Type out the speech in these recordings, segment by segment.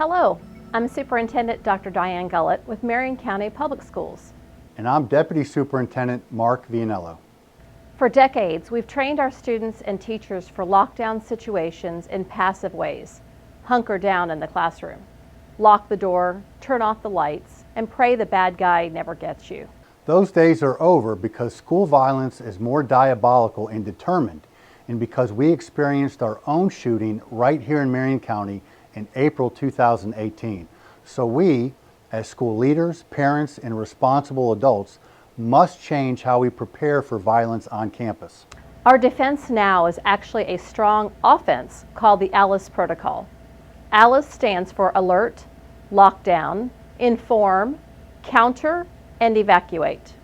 Hello, I'm Superintendent Dr. Diane Gullett with Marion County Public Schools. And I'm Deputy Superintendent Mark Vianello. For decades, we've trained our students and teachers for lockdown situations in passive ways. Hunker down in the classroom, lock the door, turn off the lights, and pray the bad guy never gets you. Those days are over because school violence is more diabolical and determined, and because we experienced our own shooting right here in Marion County in April 2018. So we, as school leaders, parents, and responsible adults, must change how we prepare for violence on campus. Our defense now is actually a strong offense called the A.L.I.C.E protocol. A.L.I.C.E stands for alert, lockdown, inform, counter, and evacuate.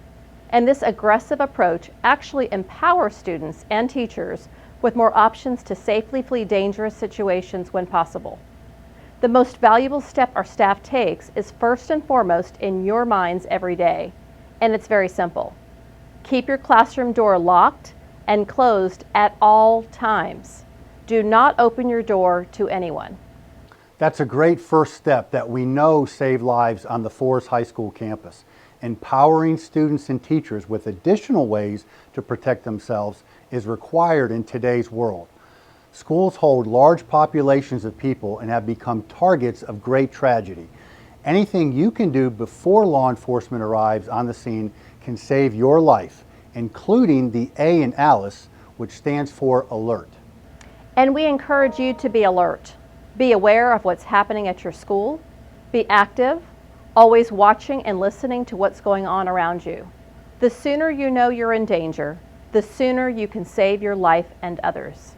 And this aggressive approach actually empowers students and teachers with more options to safely flee dangerous situations when possible. The most valuable step our staff takes is first and foremost in your minds every day, and it's very simple. Keep your classroom door locked and closed at all times. Do not open your door to anyone. That's a great first step that we know save lives on the Forest High School campus. Empowering students and teachers with additional ways to protect themselves is required in today's world. Schools hold large populations of people and have become targets of great tragedy. Anything you can do before law enforcement arrives on the scene can save your life, including the A in A.L.I.C.E, which stands for alert. And we encourage you to be alert. Be aware of what's happening at your school. Be active, always watching and listening to what's going on around you. The sooner you know you're in danger, the sooner you can save your life and others.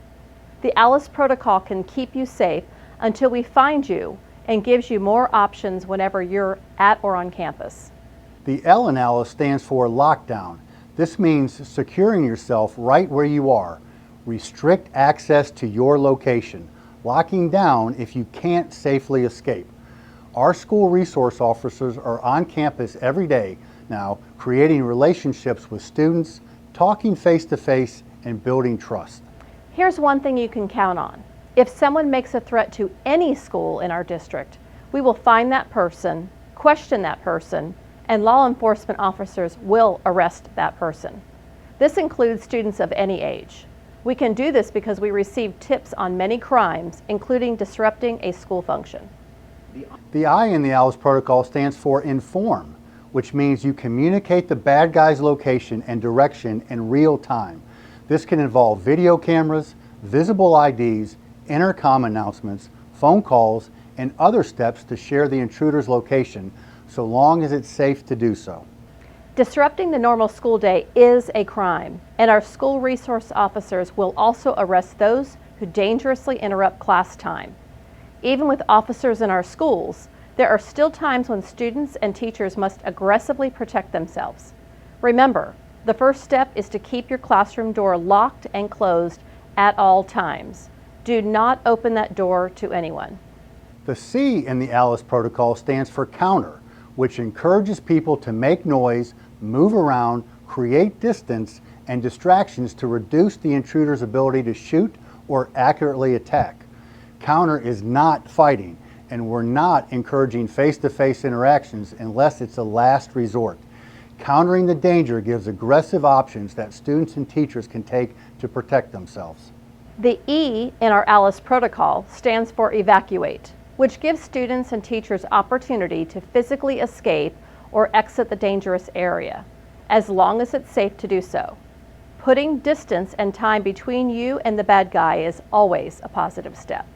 The A.L.I.C.E protocol can keep you safe until we find you and gives you more options whenever you're at or on campus. The L in A.L.I.C.E stands for lockdown. This means securing yourself right where you are. Restrict access to your location, locking down if you can't safely escape. Our school resource officers are on campus every day now, creating relationships with students, talking face-to-face, and building trust. Here's one thing you can count on. If someone makes a threat to any school in our district, we will find that person, question that person, and law enforcement officers will arrest that person. This includes students of any age. We can do this because we receive tips on many crimes, including disrupting a school function. The I in the A.L.I.C.E protocol stands for inform, which means you communicate the bad guy's location and direction in real time. This can involve video cameras, visible IDs, intercom announcements, phone calls, and other steps to share the intruder's location, so long as it's safe to do so. Disrupting the normal school day is a crime, and our school resource officers will also arrest those who dangerously interrupt class time. Even with officers in our schools, there are still times when students and teachers must aggressively protect themselves. Remember, the first step is to keep your classroom door locked and closed at all times. Do not open that door to anyone. The C in the A.L.I.C.E protocol stands for counter, which encourages people to make noise, move around, create distance, and distractions to reduce the intruder's ability to shoot or accurately attack. Counter is not fighting, and we're not encouraging face-to-face interactions unless it's a last resort. Countering the danger gives aggressive options that students and teachers can take to protect themselves. The E in our A.L.I.C.E protocol stands for evacuate, which gives students and teachers opportunity to physically escape or exit the dangerous area, as long as it's safe to do so. Putting distance and time between you and the bad guy is always a positive step.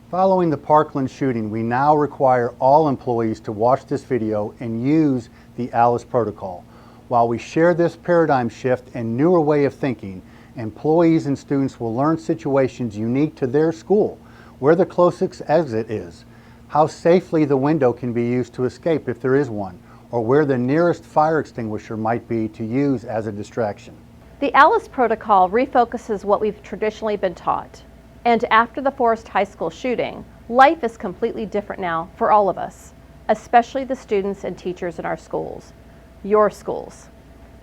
Following the Parkland shooting, we now require all employees to watch this video and use the A.L.I.C.E protocol. While we share this paradigm shift and newer way of thinking, employees and students will learn situations unique to their school, where the closest exit is, how safely the window can be used to escape if there is one, or where the nearest fire extinguisher might be to use as a distraction. The A.L.I.C.E protocol refocuses what we've traditionally been taught. And after the Forest High School shooting, life is completely different now for all of us, especially the students and teachers in our schools, your schools.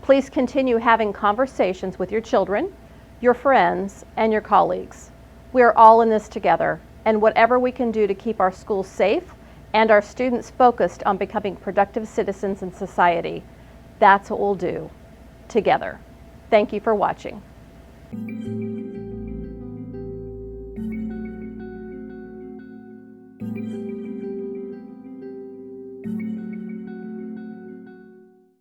Please continue having conversations with your children, your friends, and your colleagues. We are all in this together, And whatever we can do to keep our schools safe and our students focused on becoming productive citizens in society, that's what we'll do together. Thank you for watching.